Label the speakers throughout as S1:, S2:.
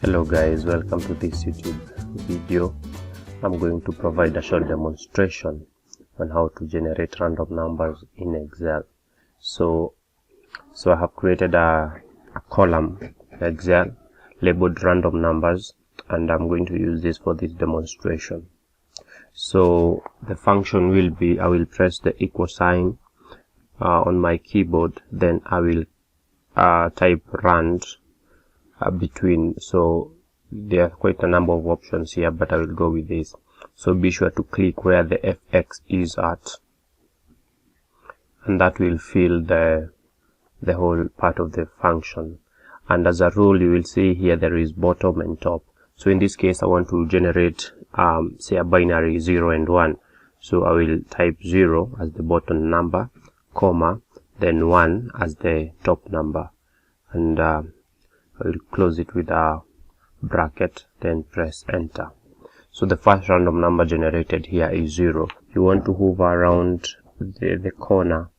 S1: Hello guys, welcome to this YouTube video. I'm going to provide a short demonstration on how to generate random numbers in Excel. So I have created a column in Excel labeled random numbers, and I'm going to use this for this demonstration. So the function will be, I will press the equal sign on my keyboard, then I will type rand between. So there are quite a number of options here, but I will go with this. So be sure to click where the fx is at, and that will fill the whole part of the function. And as a rule, you will see here there is bottom and top. So in this case, I want to generate say a binary 0 and 1. So I will type 0 as the bottom number, comma, then 1 as the top number, and I will close it with a bracket, then press enter. So the first random number generated here is 0. You want to hover around the corner,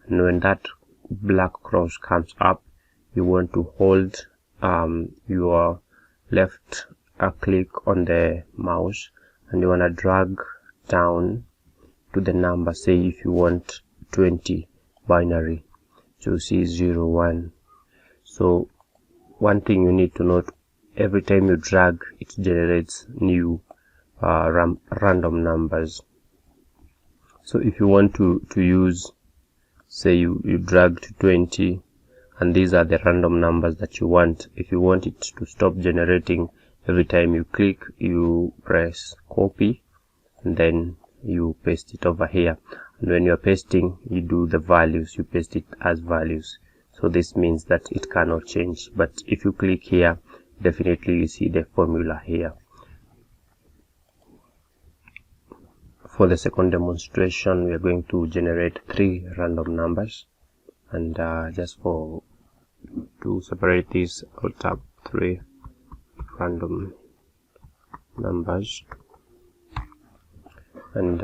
S1: and when that black cross comes up, you want to hold your left click on the mouse, and you want to drag down to the number. Say if you want 20 binary, so see 0 1. So one thing you need to note, every time you drag, it generates new random numbers. So if you want to use, say you drag to 20, and these are the random numbers that you want. If you want it to stop generating every time you click, you press copy, and then you paste it over here. And when you're pasting, you do the values, you paste it as values. So this means that it cannot change. But if you click here, definitely you see the formula here. For the second demonstration, we are going to generate 3 random numbers, and just to separate these, I'll tap 3 random numbers, and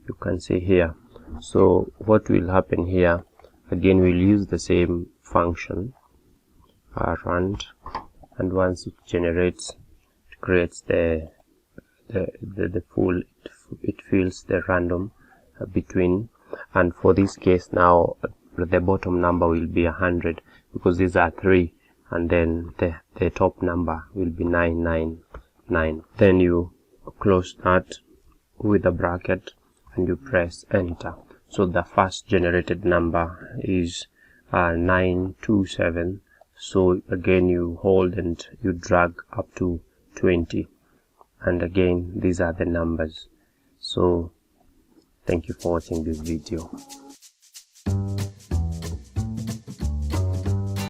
S1: you can see here. So what will happen here, again we'll use the same function, rand, and once it generates, it creates the full, it fills the random between. And for this case now, the bottom number will be 100, because these are 3, and then the top number will be 999. Then you close that with a bracket and you press enter. So the first generated number is 927. So again you hold and you drag up to 20, and again these are the numbers. So thank you for watching this video.